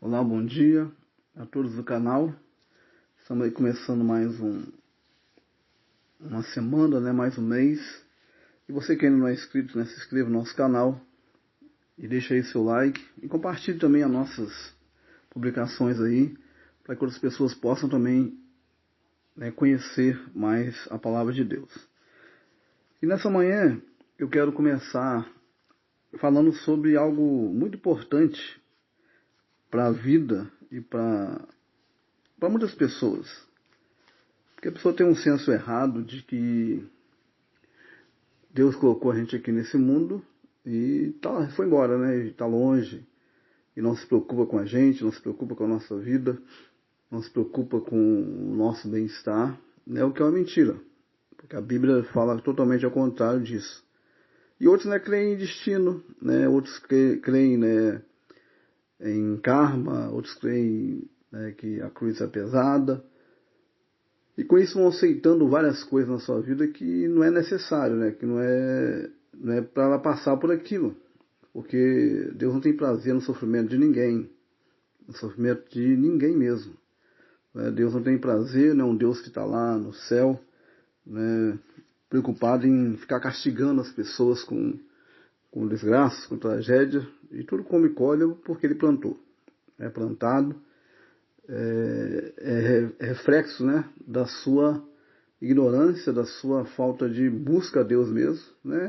Olá, bom dia a todos do canal. Estamos aí começando mais uma semana, mais um mês. E você que ainda não é inscrito, se inscreva no nosso canal e deixa aí seu like. E compartilhe também as nossas publicações aí, para que outras pessoas possam também conhecer mais a palavra de Deus. E nessa manhã eu quero começar falando sobre algo muito importante para a vida e para muitas pessoas. Porque a pessoa tem um senso errado de que Deus colocou a gente aqui nesse mundo e foi embora, e está longe, e não se preocupa com a gente, não se preocupa com a nossa vida, não se preocupa com o nosso bem-estar, o que é uma mentira, porque a Bíblia fala totalmente ao contrário disso. E outros creem em destino, outros creem em karma, outros creem que a cruz é pesada, e com isso vão aceitando várias coisas na sua vida que não é necessário, que não é para ela passar por aquilo, porque Deus não tem prazer no sofrimento de ninguém, no sofrimento de ninguém mesmo. Deus não tem prazer, não é um Deus que está lá no céu, preocupado em ficar castigando as pessoas com desgraças, com tragédia, e tudo come e colhe porque ele plantou. É plantado, é reflexo da sua ignorância, da sua falta de busca a Deus mesmo,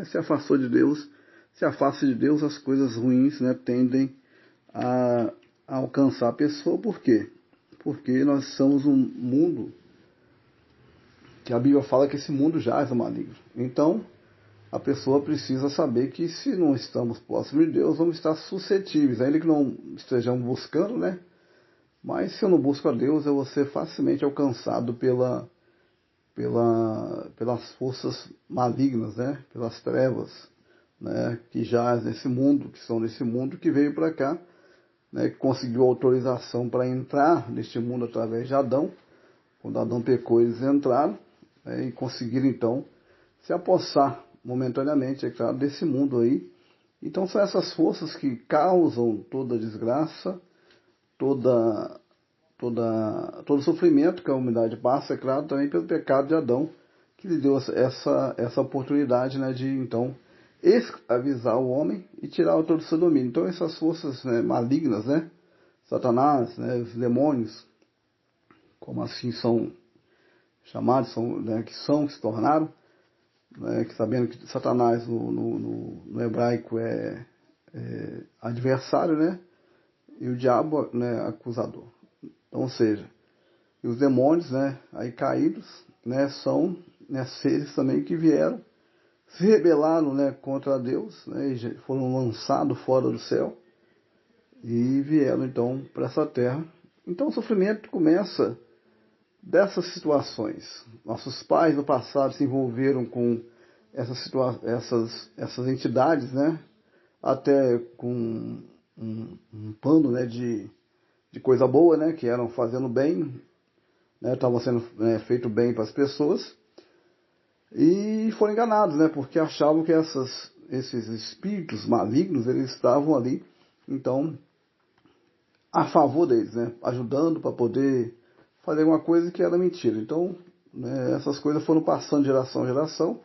se afastou de Deus, se afasta de Deus, as coisas ruins tendem a alcançar a pessoa. Por quê? Porque nós somos um mundo que a Bíblia fala que esse mundo jaz o maligno. Então, a pessoa precisa saber que se não estamos próximos de Deus, vamos estar suscetíveis, ainda que não estejamos buscando, mas se eu não busco a Deus, eu vou ser facilmente alcançado pelas forças malignas, pelas trevas, que jaz nesse mundo, que são nesse mundo, que veio para cá, que conseguiu autorização para entrar neste mundo através de Adão. Quando Adão pecou, eles entraram, e conseguiram então se apossar momentaneamente, é claro, desse mundo aí. Então são essas forças que causam toda a desgraça, todo o sofrimento que a humanidade passa, é claro, também pelo pecado de Adão, que lhe deu essa oportunidade de então escravizar o homem e tirar todo o seu domínio. Então essas forças malignas, Satanás, os demônios, como assim são chamados, que se tornaram, que sabendo que Satanás no hebraico é adversário, e o diabo acusador. Então, ou seja, e os demônios aí caídos são seres também que vieram, se rebelaram contra Deus, e foram lançados fora do céu e vieram então para essa terra. Então o sofrimento começa dessas situações. Nossos pais no passado se envolveram com essas entidades, até com um pano de coisa boa, que eram fazendo bem, estavam sendo feito bem para as pessoas, e foram enganados, porque achavam que esses espíritos malignos, eles estavam ali, então, a favor deles, ajudando para poder fazer uma coisa que era mentira. Então, essas coisas foram passando de geração em geração,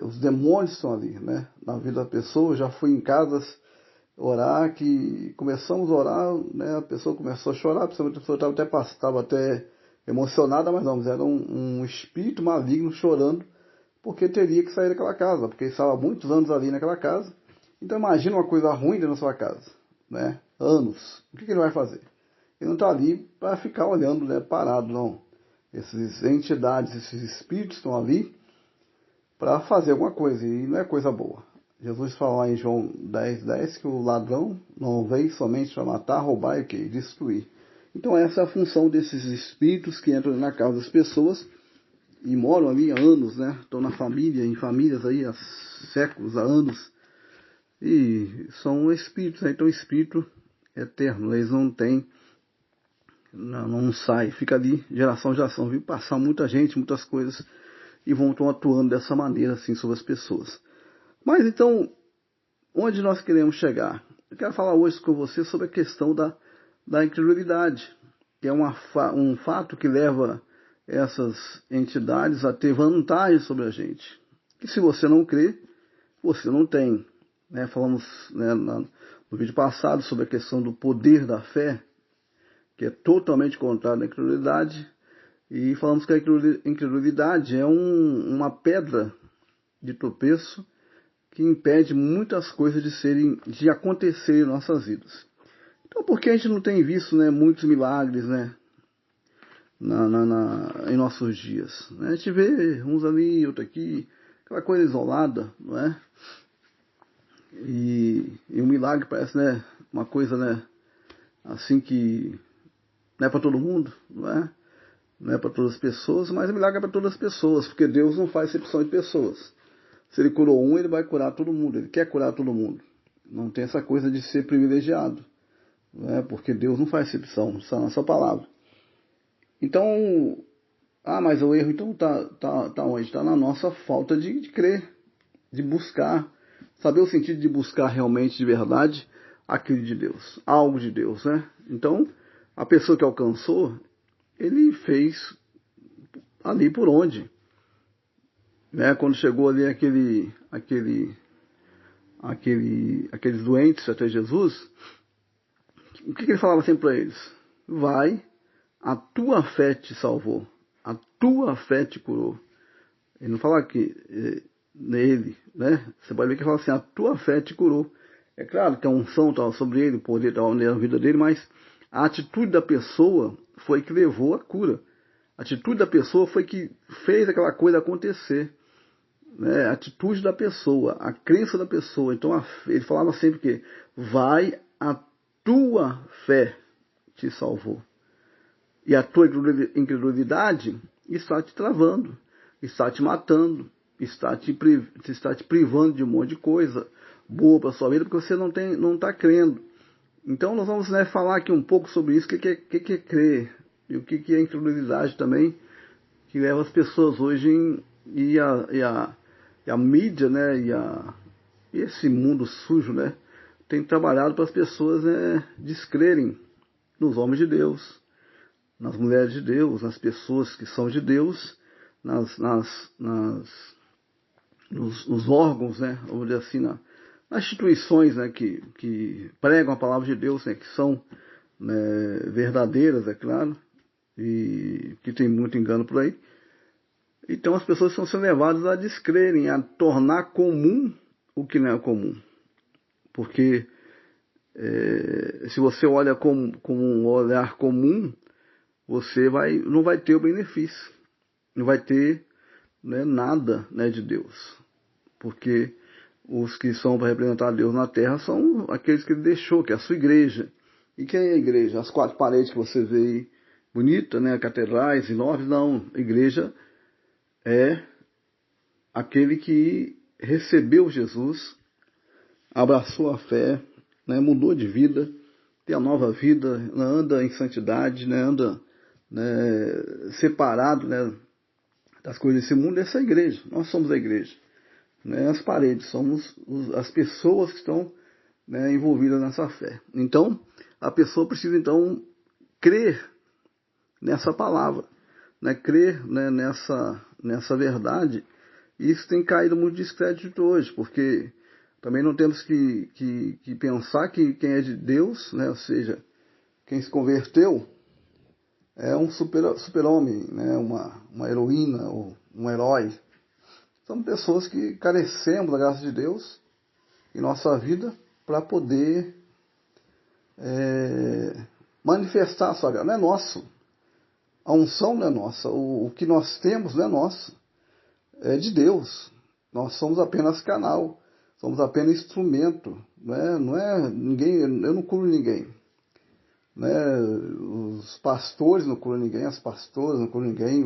os demônios estão ali, na vida da pessoa. Eu já fui em casas orar, que começamos a orar, a pessoa começou a chorar, a pessoa estava até emocionada, mas não, era um espírito maligno chorando, porque teria que sair daquela casa, porque estava há muitos anos ali naquela casa. Então imagina uma coisa ruim dentro da sua casa, anos, o que ele vai fazer? Ele não está ali para ficar olhando, parado, não. Essas entidades, esses espíritos estão ali para fazer alguma coisa, e não é coisa boa. Jesus fala lá em João 10:10 que o ladrão não veio somente para matar, roubar e destruir. Então essa é a função desses espíritos que entram na casa das pessoas e moram ali há anos, estão na família, em famílias aí há séculos, há anos, e são espíritos, então espírito eterno, eles não têm, não sai, fica ali geração em geração, viu passar muita gente, muitas coisas, e vão atuando dessa maneira assim sobre as pessoas. Mas então, onde nós queremos chegar? eu quero falar hoje com você sobre a questão da incredulidade, que é um fato que leva essas entidades a ter vantagem sobre a gente. Que se você não crê, você não tem. Né? Falamos, né, no vídeo passado sobre a questão do poder da fé, que é totalmente contrário à incredulidade, e falamos que a incredulidade é uma pedra de tropeço que impede muitas coisas de acontecer em nossas vidas. Então, por que a gente não tem visto, né, muitos milagres, né, em nossos dias? A gente vê uns ali, outro aqui, aquela coisa isolada, não é? E um milagre parece, né, uma coisa, né, assim que não é para todo mundo, não é? Não é para todas as pessoas, mas o milagre é para todas as pessoas, porque Deus não faz exceção de pessoas. Se ele curou um, ele vai curar todo mundo, ele quer curar todo mundo. Não tem essa coisa de ser privilegiado, né? Porque Deus não faz exceção, está na sua palavra. Então, mas o erro então tá onde? Está na nossa falta de crer, de buscar, saber o sentido de buscar realmente, de verdade, aquilo de Deus, algo de Deus, né? Então, a pessoa que alcançou, ele fez ali por onde, né? Quando chegou ali aqueles doentes até Jesus, o que ele falava sempre para eles? Vai, a tua fé te salvou, a tua fé te curou. Ele não fala que nele, né? Você pode ver que ele fala assim, a tua fé te curou. É claro que a unção estava sobre ele, o poder estava na vida dele, mas a atitude da pessoa foi que levou a cura. A atitude da pessoa foi que fez aquela coisa acontecer. Né? A atitude da pessoa, a crença da pessoa. Então ele falava sempre que vai, a tua fé te salvou. E a tua incredulidade está te travando, está te matando, está te privando de um monte de coisa boa para a sua vida, porque você não está crendo. Então nós vamos, né, falar aqui um pouco sobre isso, o que é crer, e o que é incredulidade também, que leva as pessoas hoje e a mídia, né, e esse mundo sujo, né, tem trabalhado para as pessoas, né, descrerem nos homens de Deus, nas mulheres de Deus, nas pessoas que são de Deus, nos órgãos, né, vamos dizer assim, nas instituições, né, que pregam a palavra de Deus, né, que são, né, verdadeiras, é claro, e que tem muito engano por aí. Então as pessoas estão sendo levadas a descrerem, a tornar comum o que não é comum. Porque se você olha com um olhar comum, você não vai ter o benefício, não vai ter, né, nada, né, de Deus. Porque os que são para representar Deus na terra são aqueles que ele deixou, que é a sua igreja. E quem é a igreja? As 4 paredes que você vê aí, bonita, né, catedrais enormes, não. A igreja é aquele que recebeu Jesus, abraçou a fé, né, mudou de vida, tem a nova vida, anda em santidade, né, anda, né, separado, né, das coisas desse mundo. Essa é a igreja. Nós somos a igreja. Né, as paredes, somos as pessoas que estão, né, envolvidas nessa fé. Então, a pessoa precisa então crer nessa palavra, né, crer, né, nessa verdade. E isso tem caído muito descrédito hoje, porque também não temos que pensar que quem é de Deus, né, ou seja, quem se converteu, é um super-homem, né, uma heroína ou um herói. São pessoas que carecemos da graça de Deus em nossa vida para poder manifestar a sua graça. Não é nosso. A unção não é nossa. O que nós temos não é nosso. É de Deus. Nós somos apenas canal. Somos apenas instrumento. Não é ninguém. Eu não curo ninguém. Né? Os pastores não curam ninguém. As pastoras não curam ninguém.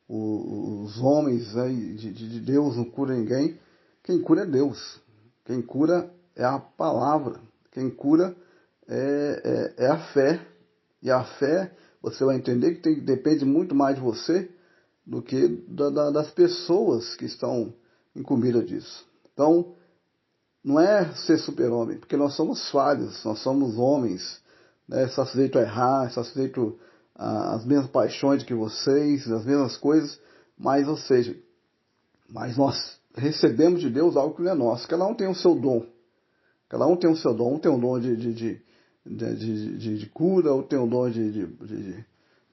Os homens, né, de Deus não curam ninguém. Quem cura é Deus. Quem cura é a palavra. Quem cura é a fé. E a fé, você vai entender que depende muito mais de você do que das pessoas que estão incumbidas disso. Então, não é ser super-homem, porque nós somos falhos, nós somos homens, né? Está sujeito a errar, está sujeito às mesmas paixões que vocês, as mesmas coisas, mas, ou seja, mas nós recebemos de Deus algo que não é nosso. Cada um tem o seu dom. Cada um tem o seu dom. Um tem o dom de cura, outro tem o dom de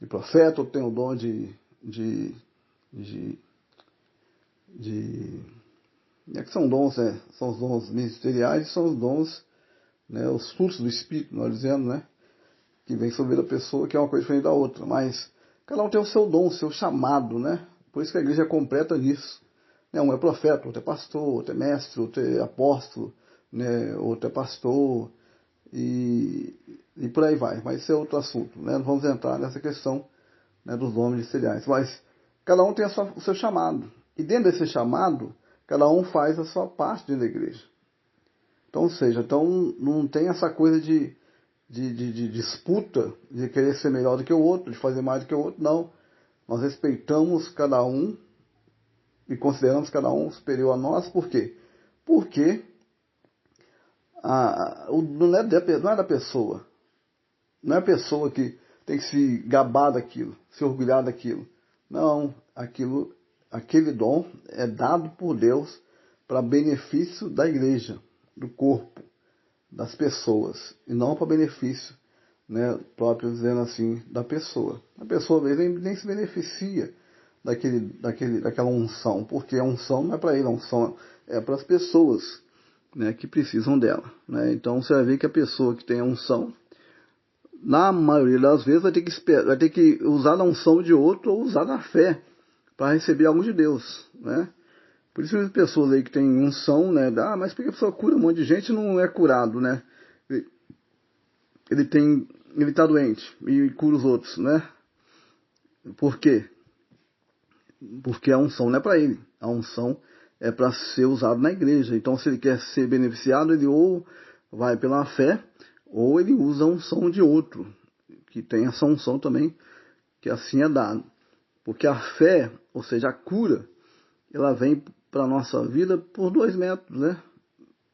profeta, outro tem o dom é que são dons, né? São os dons ministeriais, são os dons, né? Os frutos do Espírito, nós dizemos, né? Que vem sobre a pessoa, que é uma coisa diferente da outra. Mas cada um tem o seu dom, o seu chamado, né? Por isso que a igreja é completa nisso. Um é profeta, outro é pastor, outro é mestre, outro é apóstolo, né? Outro é pastor, e por aí vai. Mas isso é outro assunto, né? Não vamos entrar nessa questão, né, dos dons ministeriais. Mas cada um tem o seu chamado. E dentro desse chamado, cada um faz a sua parte dentro da igreja. Então, ou seja, não tem essa coisa de disputa, de querer ser melhor do que o outro, de fazer mais do que o outro, não. Nós respeitamos cada um e consideramos cada um superior a nós, por quê? Porque não é da pessoa. Não é a pessoa que tem que se gabar daquilo, se orgulhar daquilo. Não, aquele dom é dado por Deus para benefício da igreja, do corpo, das pessoas, e não para benefício, né, próprio, dizendo assim, da pessoa. A pessoa nem se beneficia daquela unção, porque a unção não é para ele, a unção é para as pessoas, né, que precisam dela, né? Então você vai ver que a pessoa que tem a unção, na maioria das vezes vai ter que usar a unção de outro ou usar a fé para receber algo de Deus, né? Por isso as pessoas aí que têm unção, né, mas porque a pessoa cura um monte de gente e não é curado, né? Ele está doente e cura os outros, né? Por quê? Porque a unção não é para ele, a unção é para ser usado na igreja. Então, se ele quer ser beneficiado, ele ou vai pela fé, ou ele usa a unção de outro, que tem essa unção também, que assim é dado. Porque a fé, ou seja, a cura, ela vem para a nossa vida por 2 métodos, né?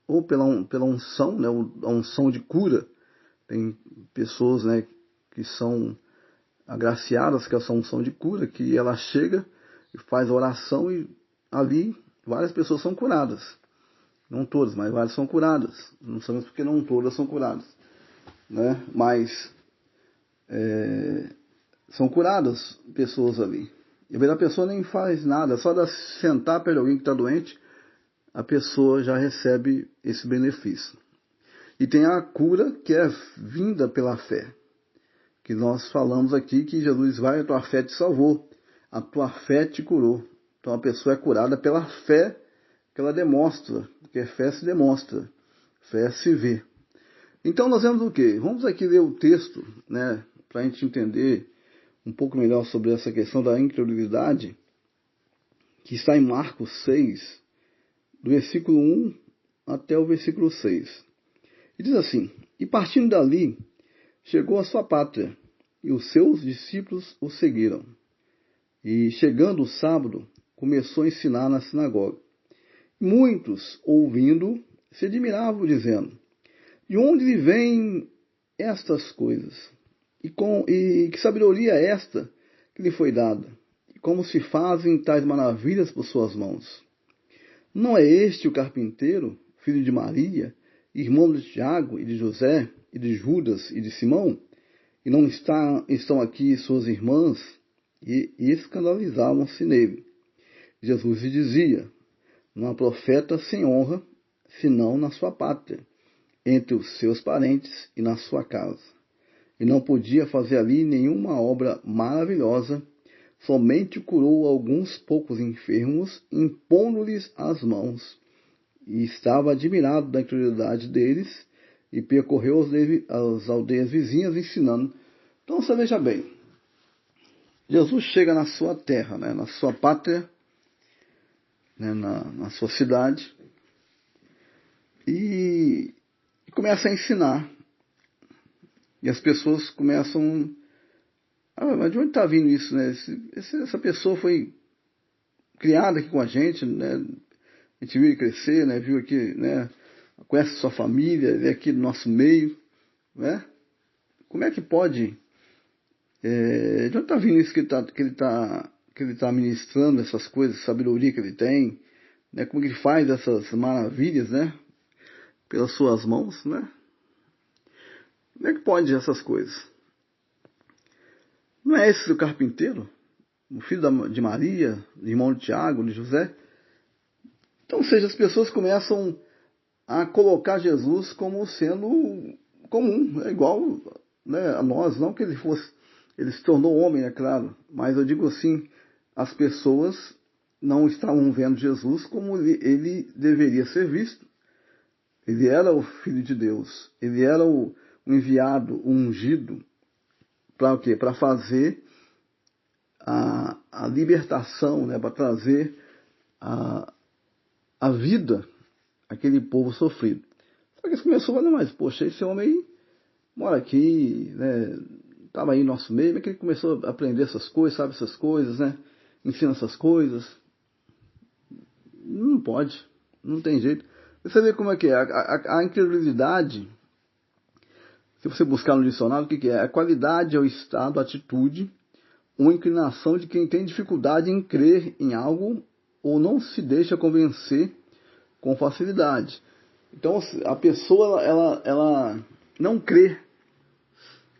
Ou pela unção, né? A unção de cura. Tem pessoas, né, que são agraciadas com essa unção de cura, que ela chega e faz oração e ali várias pessoas são curadas. Não todas, mas várias são curadas. Não sabemos porque não todas são curadas, né? Mas são curadas pessoas ali. E a pessoa nem faz nada, só de sentar perto de alguém que está doente, a pessoa já recebe esse benefício. E tem a cura que é vinda pela fé, que nós falamos aqui que Jesus vai, a tua fé te salvou, a tua fé te curou. Então a pessoa é curada pela fé que ela demonstra, porque fé se demonstra, fé se vê. Então nós vemos o quê? Vamos aqui ler o texto, né, para a gente entender um pouco melhor sobre essa questão da incredulidade, que está em Marcos 6, do versículo 1 até o versículo 6. E diz assim: E partindo dali, chegou à sua pátria, e os seus discípulos o seguiram. E chegando o sábado, começou a ensinar na sinagoga. Muitos, ouvindo, se admiravam, dizendo: De onde lhe vêm estas coisas? E que sabedoria é esta que lhe foi dada? E como se fazem tais maravilhas por suas mãos? Não é este o carpinteiro, filho de Maria, irmão de Tiago e de José, e de Judas e de Simão? E não estão aqui suas irmãs? E escandalizavam-se nele. Jesus lhe dizia: Não há profeta sem honra, senão na sua pátria, entre os seus parentes e na sua casa. E não podia fazer ali nenhuma obra maravilhosa, somente curou alguns poucos enfermos, impondo-lhes as mãos. E estava admirado da incredulidade deles, e percorreu as aldeias vizinhas ensinando. Então você veja bem, Jesus chega na sua terra, né, na sua pátria, né, na sua cidade, e começa a ensinar. E as pessoas começam: mas de onde está vindo isso, né? Essa pessoa foi criada aqui com a gente, né? A gente viu ele crescer, né? Viu aqui, né, conhece sua família, ele é aqui do nosso meio, né? Como é que pode? De onde está vindo isso que ele tá ministrando, essas coisas, sabedoria que ele tem, né? Como que ele faz essas maravilhas, né? Pelas suas mãos, né? Como é que pode essas coisas? Não é esse o carpinteiro? O filho de Maria, irmão de Tiago, de José? Então, ou seja, as pessoas começam a colocar Jesus como sendo comum, é igual, né, a nós, não que ele se tornou homem, é claro, mas eu digo assim, as pessoas não estavam vendo Jesus como ele deveria ser visto. Ele era o Filho de Deus, ele era o enviado, o ungido, para o quê? Para fazer a libertação, né, para trazer a vida àquele povo sofrido. Só que eles começaram a falar, mas poxa, esse homem aí mora aqui, né, estava aí no nosso meio, mas que ele começou a aprender essas coisas, sabe essas coisas, né, ensina essas coisas. Não pode, não tem jeito. Você vê como é que é, a incredulidade, se você buscar no dicionário, o que é? A qualidade é o estado, a atitude, uma inclinação de quem tem dificuldade em crer em algo ou não se deixa convencer com facilidade. Então a pessoa ela não crê,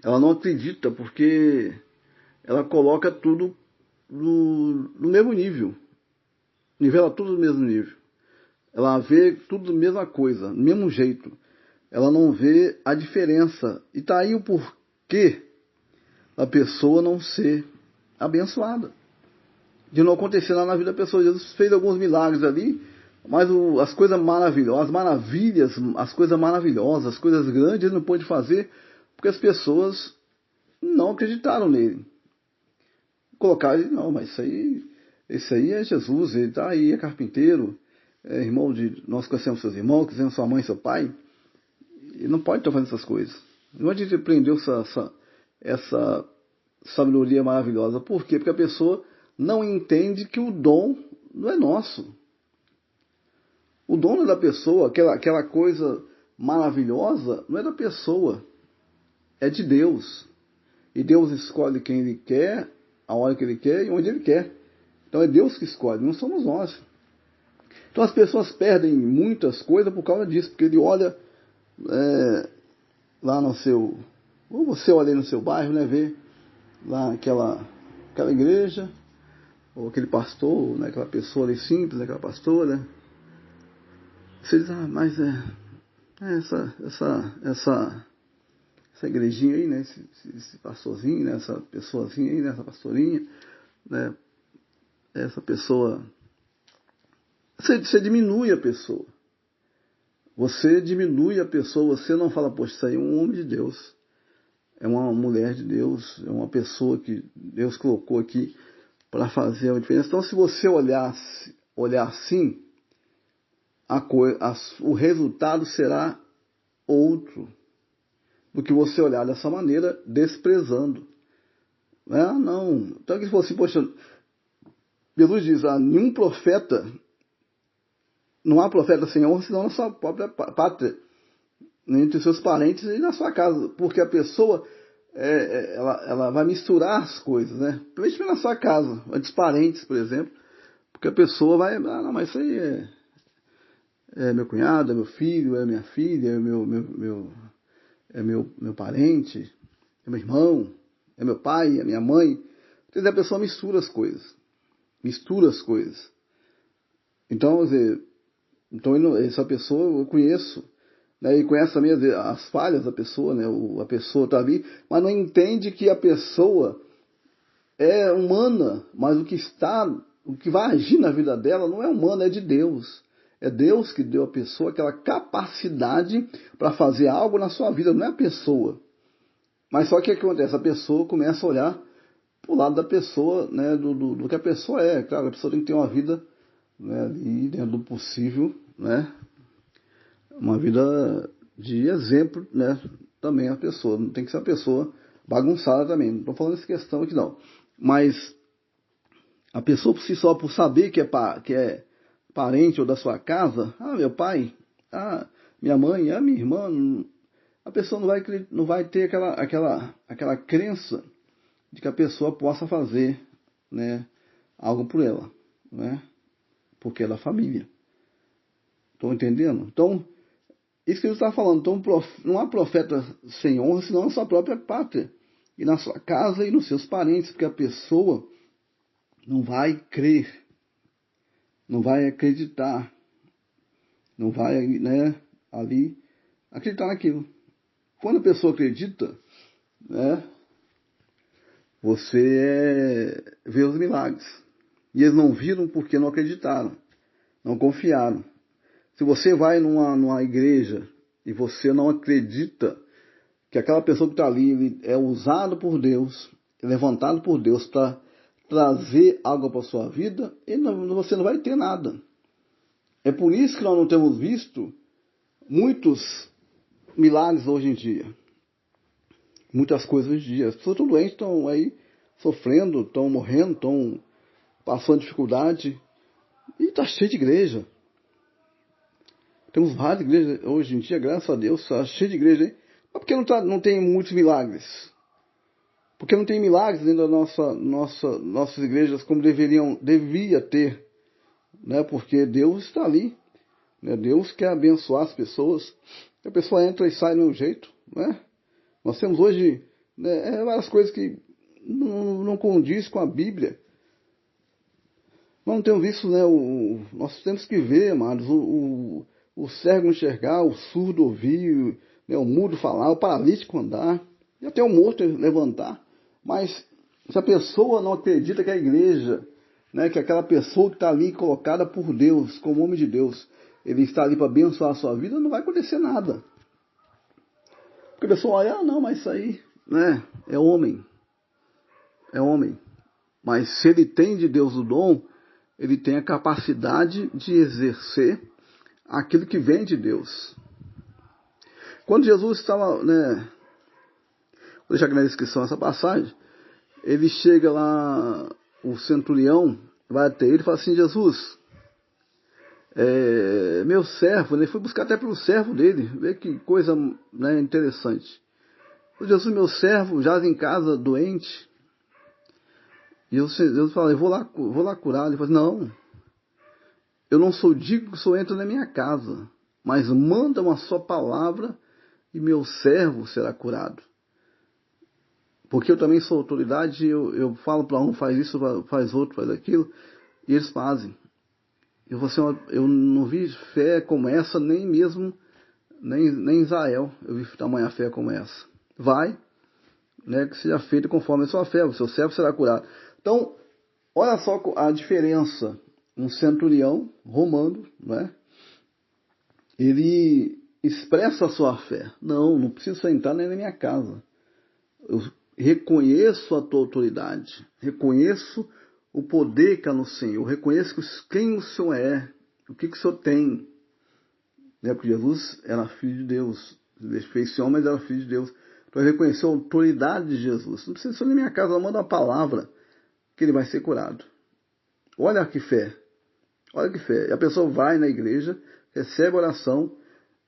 ela não acredita porque ela coloca tudo no mesmo nível, nivela tudo no mesmo nível. Ela vê tudo da mesma coisa, do mesmo jeito. Ela não vê a diferença. E tá aí o porquê a pessoa não ser abençoada. De não acontecer nada na vida da pessoa. Jesus fez alguns milagres ali, mas as coisas maravilhosas, as maravilhas, as coisas maravilhosas, as coisas grandes, ele não pôde fazer porque as pessoas não acreditaram nele. Colocaram ele, não, mas esse aí é Jesus, ele tá aí, é carpinteiro, é irmão de, nós conhecemos seus irmãos, conhecemos sua mãe e seu pai. Ele não pode estar fazendo essas coisas. Não adianta ele aprender essa sabedoria maravilhosa. Por quê? Porque a pessoa não entende que o dom não é nosso. O dom não é da pessoa, aquela coisa maravilhosa não é da pessoa, é de Deus. E Deus escolhe quem Ele quer, a hora que Ele quer e onde Ele quer. Então é Deus que escolhe, não somos nós. Então as pessoas perdem muitas coisas por causa disso, porque ele olha lá no seu... Ou você olha aí no seu bairro, né, vê lá aquela igreja, ou aquele pastor, né, aquela pessoa ali simples, aquela pastora. Você diz, mas essa igrejinha aí, né, esse pastorzinho, né, essa pessoazinha aí, né, essa pastorinha, né, essa pessoa... Você diminui a pessoa. Você diminui a pessoa, você não fala, poxa, isso aí é um homem de Deus, é uma mulher de Deus, é uma pessoa que Deus colocou aqui para fazer a diferença. Então, se você olhar assim, o resultado será outro do que você olhar dessa maneira, desprezando. Não. Então, que se fosse, poxa, Jesus diz, nenhum profeta, não há profeta sem honra, senão na sua própria pátria, entre os seus parentes e na sua casa, porque a pessoa ela vai misturar as coisas, né? Principalmente na sua casa, entre os parentes, por exemplo, porque a pessoa vai, não, mas isso aí é meu cunhado, é meu filho, é minha filha, é meu parente, é meu irmão, é meu pai, é minha mãe. Então a pessoa mistura as coisas. Então, essa pessoa eu conheço, né, e conhece também as falhas da pessoa, né, a pessoa está ali, mas não entende que a pessoa é humana, mas o que vai agir na vida dela não é humano, é de Deus. É Deus que deu à pessoa aquela capacidade para fazer algo na sua vida, não é a pessoa. Mas só que o que acontece? A pessoa começa a olhar para o lado da pessoa, né, do que a pessoa é. Claro, a pessoa tem que ter uma vida, né, ali dentro do possível, né, uma vida de exemplo, né, também a pessoa. Não tem que ser uma pessoa bagunçada também. Não estou falando essa questão aqui não. Mas a pessoa por si só, por saber que é parente ou da sua casa, meu pai, minha mãe, a minha irmã, a pessoa não vai ter aquela crença de que a pessoa possa fazer, né, algo por ela, né, porque é da família. Estão entendendo? Então, isso que ele está falando. Então, não há profeta sem honra, senão na sua própria pátria, e na sua casa e nos seus parentes, porque a pessoa não vai crer, não vai acreditar, não vai, né, ali acreditar naquilo. Quando a pessoa acredita, né, você vê os milagres. E eles não viram porque não acreditaram, não confiaram. Se você vai numa igreja e você não acredita que aquela pessoa que está ali é usado por Deus, é levantado por Deus para trazer algo para a sua vida, você não vai ter nada. É por isso que nós não temos visto muitos milagres hoje em dia. Muitas coisas hoje em dia. As pessoas estão doentes, estão aí sofrendo, estão morrendo, estão passando dificuldade. E está cheio de igreja. Temos várias igrejas hoje em dia, graças a Deus, está cheio de igreja aí. Mas por que não tem muitos milagres? Porque não tem milagres dentro das nossas igrejas como devia ter, né? Porque Deus está ali, né? Deus quer abençoar as pessoas. A pessoa entra e sai do mesmo jeito, né? Nós temos hoje, né, várias coisas que não condiz com a Bíblia. Nós não temos visto, né? Nós temos que ver, amados, o cego enxergar, o surdo ouvir, né, o mudo falar, o paralítico andar, e até o morto levantar. Mas se a pessoa não acredita que a igreja, né, que aquela pessoa que está ali colocada por Deus, como homem de Deus, ele está ali para abençoar a sua vida, não vai acontecer nada. Porque a pessoa olha, não, mas isso aí, né, é homem. É homem. Mas se ele tem de Deus o dom, ele tem a capacidade de exercer aquilo que vem de Deus. Quando Jesus estava, né, vou deixar aqui na descrição essa passagem, ele chega lá, o centurião vai até ele e fala assim, Jesus, meu servo, ele foi buscar até pelo servo dele, vê que coisa, né, interessante. Jesus, meu servo, jaz em casa, doente. E Deus fala, eu vou lá curar. Ele fala, não, eu não sou digno que o senhor entre na minha casa, mas manda uma só palavra e meu servo será curado. Porque eu também sou autoridade, eu falo para um, faz isso, faz outro, faz aquilo, e eles fazem. Eu não vi fé como essa, nem mesmo, nem em Israel, eu vi tamanha fé como essa. Vai, né, que seja feito conforme a sua fé, o seu servo será curado. Então, olha só a diferença. Um centurião romano, né, ele expressa a sua fé. Não precisa entrar nem na minha casa. Eu reconheço a tua autoridade, reconheço o poder que há no Senhor, reconheço quem o Senhor é, o que o Senhor tem. Né? Porque Jesus era filho de Deus, ele fez-se homem, mas era filho de Deus. Então ele reconheceu a autoridade de Jesus. Não precisa ir na minha casa, manda uma palavra que ele vai ser curado. Olha que fé, olha que fé. E a pessoa vai na igreja, recebe a oração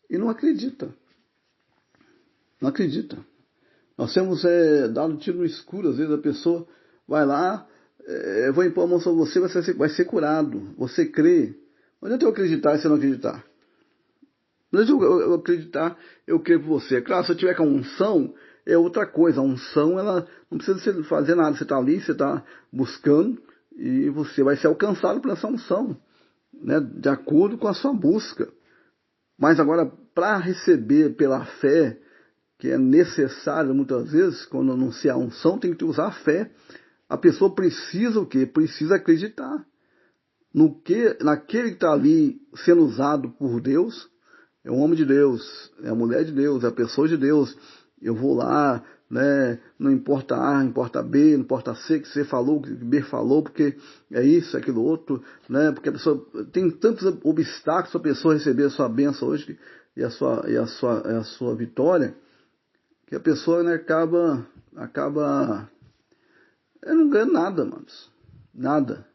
e não acredita. Não acredita. Nós temos dado tiro no escuro, às vezes a pessoa vai lá, eu vou impor a mão sobre você, vai ser curado. Você crê. Não adianta eu acreditar e você não acreditar. Não adianta eu acreditar, eu creio por você. Claro, se eu tiver com a unção, é outra coisa. A unção, ela não precisa você fazer nada. Você está ali, você está buscando e você vai ser alcançado por essa unção, né, de acordo com a sua busca. Mas agora, para receber pela fé, que é necessário muitas vezes, quando anunciar a unção, tem que usar a fé. A pessoa precisa o quê? Precisa acreditar naquele que está ali sendo usado por Deus. É um homem de Deus, é a mulher de Deus, é a pessoa de Deus. Eu vou lá, né? Não importa A, não importa B, não importa C, que C falou, que B falou, porque é isso, é aquilo outro, né? Porque a pessoa tem tantos obstáculos para a pessoa receber a sua bênção hoje e a sua vitória, que a pessoa, né, acaba não ganha nada, manos. Nada.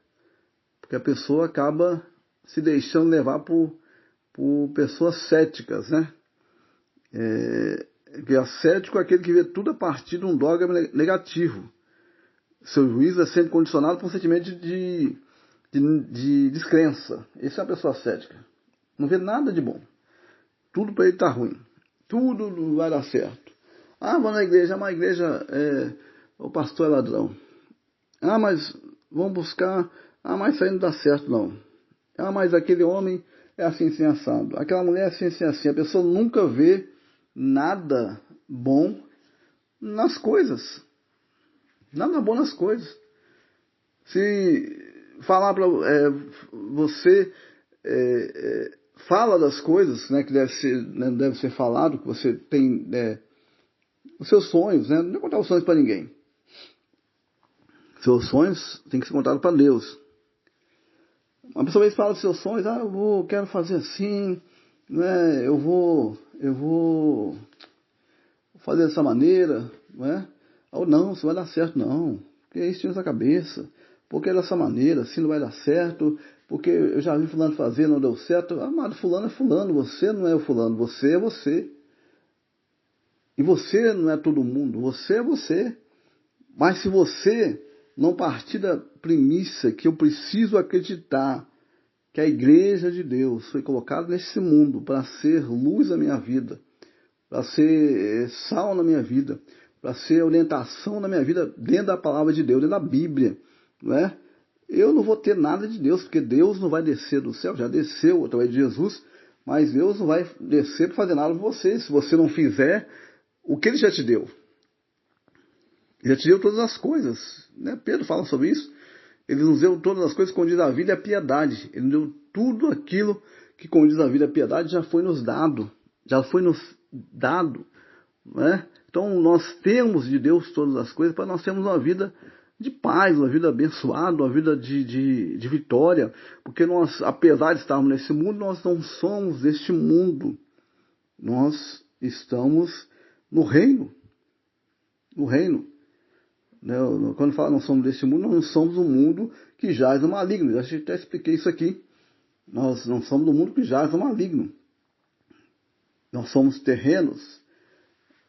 Porque a pessoa acaba se deixando levar por por pessoas céticas, né? Que é cético é aquele que vê tudo a partir de um dogma negativo. Seu juízo é sempre condicionado por um sentimento de descrença. Essa é uma pessoa cética. Não vê nada de bom. Tudo para ele está ruim. Tudo não vai dar certo. Ah, vou na igreja, mas a igreja, o pastor é ladrão. Ah, mas vamos buscar. Ah, mas isso aí não dá certo, não. Ah, mas aquele homem é assim, assim, assado. Aquela mulher é assim, assim, assim. A pessoa nunca vê nada bom nas coisas. Nada bom nas coisas. Se falar para você fala das coisas, né, que deve ser falado, que você tem os seus sonhos, né? Não é contar os sonhos para ninguém. Seus sonhos têm que ser contados para Deus. Uma pessoa fala dos seus sonhos, quero fazer assim, né? Eu vou fazer dessa maneira, não é? Ou não, isso vai dar certo, não. Porque isso tinha na cabeça. Porque dessa maneira, assim não vai dar certo. Porque eu já vi fulano fazer, não deu certo. Amado, fulano é fulano, você não é o fulano, você é você. E você não é todo mundo, você é você. Mas se você não partir da premissa que eu preciso acreditar que a igreja de Deus foi colocada nesse mundo para ser luz na minha vida, para ser sal na minha vida, para ser orientação na minha vida dentro da palavra de Deus, dentro da Bíblia, não é? Eu não vou ter nada de Deus, porque Deus não vai descer do céu, já desceu através de Jesus, mas Deus não vai descer para fazer nada por você, se você não fizer o que Ele já te deu. Ele já te deu todas as coisas, né? Pedro fala sobre isso. Ele nos deu todas as coisas que condiz a vida e a piedade. Ele nos deu tudo aquilo que condiz a vida e a piedade, já foi nos dado. Já foi nos dado. Né? Então nós temos de Deus todas as coisas para nós termos uma vida de paz, uma vida abençoada, uma vida de vitória. Porque nós, apesar de estarmos nesse mundo, nós não somos deste mundo. Nós estamos no reino. No reino. Quando fala não somos deste mundo, nós não somos um mundo que jaz no maligno. Eu até expliquei isso aqui. Nós não somos do mundo que jaz no maligno. Nós somos terrenos.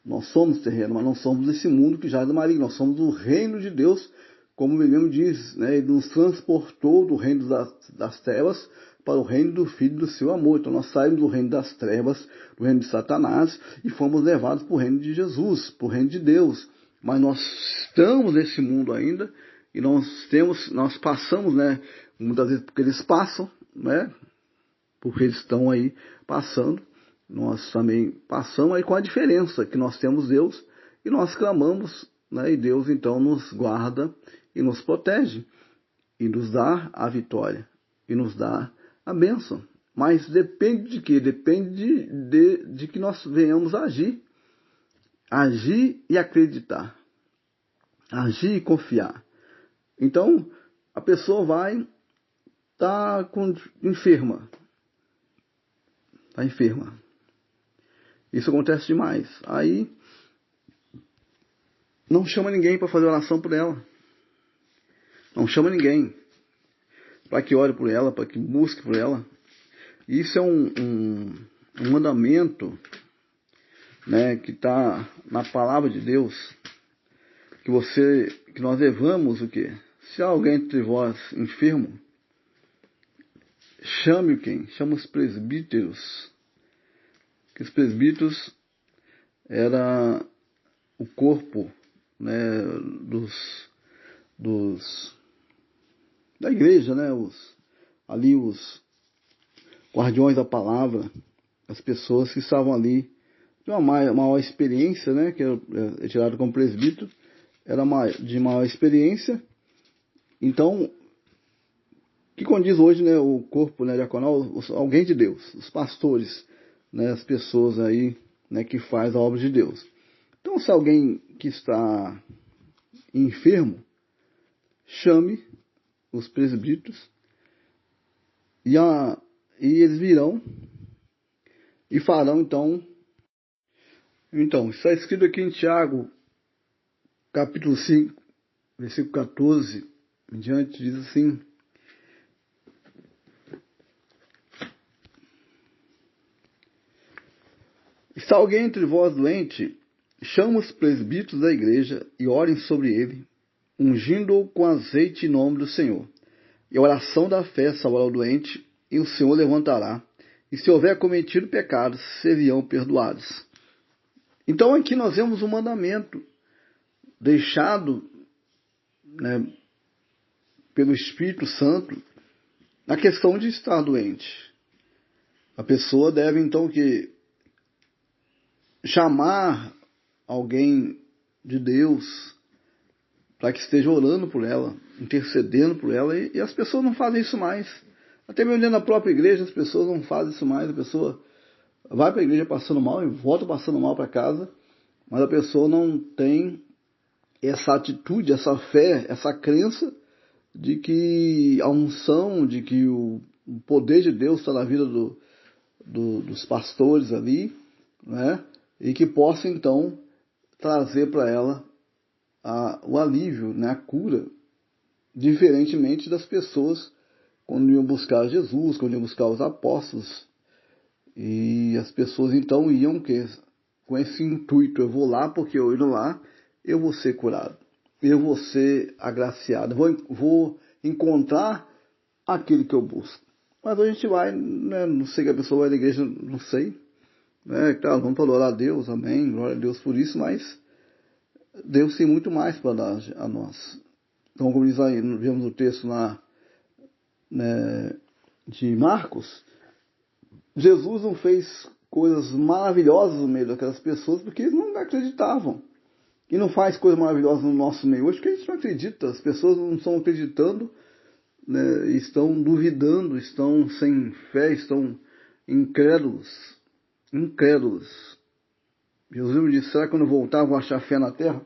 Nós somos terrenos, mas não somos desse mundo que jaz no maligno. Nós somos do reino de Deus, como ele mesmo diz, né? Ele nos transportou do reino das trevas para o reino do Filho do seu amor. Então nós saímos do reino das trevas, do reino de Satanás, e fomos levados para o reino de Jesus, para o reino de Deus. Mas nós estamos nesse mundo ainda, e nós passamos, né? Muitas vezes porque eles passam, né? Porque eles estão aí passando. Nós também passamos aí com a diferença que nós temos Deus e nós clamamos, né? E Deus então nos guarda e nos protege e nos dá a vitória e nos dá a bênção. Mas depende de quê? Depende de que nós venhamos a agir. Agir e acreditar. Agir e confiar. Então, a pessoa vai estar enferma. Está enferma. Isso acontece demais. Aí, não chama ninguém para fazer oração por ela. Não chama ninguém para que ore por ela, para que busque por ela. Isso é um mandamento, né, que está na palavra de Deus, que nós devamos o quê? Se há alguém entre vós enfermo, chame quem? Chama os presbíteros. Que os presbíteros era o corpo, né, da igreja, né, os guardiões da palavra, as pessoas que estavam ali de uma maior experiência, né, que é tirado como presbítero, era de maior experiência. Então, que condiz hoje, né, o corpo, né, diaconal, alguém de Deus, os pastores, né, as pessoas aí, né, que faz a obra de Deus. Então, se alguém que está enfermo, chame os presbíteros e eles virão e farão então, está escrito aqui em Tiago, capítulo 5, versículo 14 em diante, diz assim: Está alguém entre vós doente? Chama os presbíteros da igreja e orem sobre ele, ungindo-o com azeite em nome do Senhor. E a oração da fé salvará o doente, e o Senhor levantará. E se houver cometido pecados, seriam perdoados. Então aqui nós vemos um mandamento deixado, né, pelo Espírito Santo na questão de estar doente. A pessoa deve então que chamar alguém de Deus para que esteja orando por ela, intercedendo por ela, e as pessoas não fazem isso mais. Até mesmo dentro da própria igreja as pessoas não fazem isso mais. A pessoa vai para a igreja passando mal e volta passando mal para casa, mas a pessoa não tem essa atitude, essa fé, essa crença de que a unção, de que o poder de Deus está na vida dos pastores ali, né? E que possa então trazer para ela o alívio, né? A cura, diferentemente das pessoas quando iam buscar Jesus, quando iam buscar os apóstolos. E as pessoas então iam com esse intuito: eu vou lá porque eu indo lá, eu vou ser curado, eu vou ser agraciado, vou encontrar aquele que eu busco. Mas a gente vai, né, não sei que a pessoa vai na igreja, não sei, né, claro, vamos adorar a Deus, amém, glória a Deus por isso, mas Deus tem muito mais para dar a nós. Então, como diz aí, vemos o texto lá, né, de Marcos, Jesus não fez coisas maravilhosas no meio daquelas pessoas porque eles não acreditavam. E não faz coisas maravilhosas no nosso meio hoje porque a gente não acredita. As pessoas não estão acreditando, né, estão duvidando, estão sem fé, estão incrédulos. Jesus me disse: será que quando eu voltar vou achar fé na terra?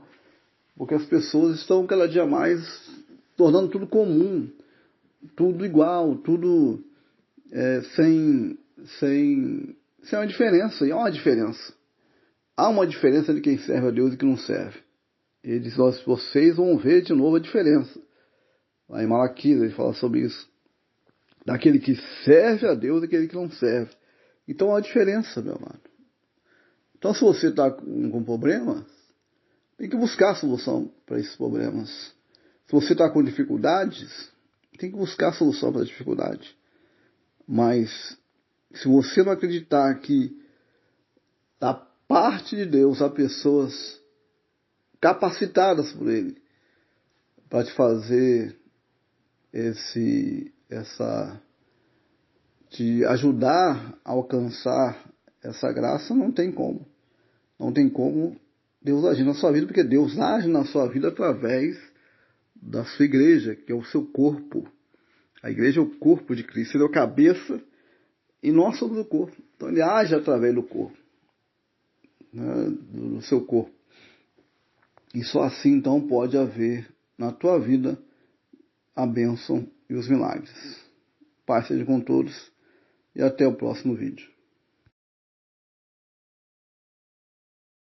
Porque as pessoas estão cada dia mais tornando tudo comum, tudo igual, tudo sem uma diferença. E há uma diferença. Há uma diferença de quem serve a Deus e quem não serve. Ele diz: vocês vão ver de novo a diferença. Lá em Malaquias ele fala sobre isso. Daquele que serve a Deus e daquele que não serve. Então há uma diferença, meu amado. Então se você está com problemas, tem que buscar a solução para esses problemas. Se você está com dificuldades, tem que buscar a solução para a dificuldade. Mas se você não acreditar que da parte de Deus há pessoas capacitadas por Ele para te fazer te ajudar a alcançar essa graça, não tem como. Não tem como Deus agir na sua vida, porque Deus age na sua vida através da sua igreja, que é o seu corpo. A igreja é o corpo de Cristo, ele é a cabeça e nós somos o corpo. Então ele age através do corpo, né, do seu corpo. E só assim então pode haver na tua vida a bênção e os milagres. Paz seja com todos e até o próximo vídeo.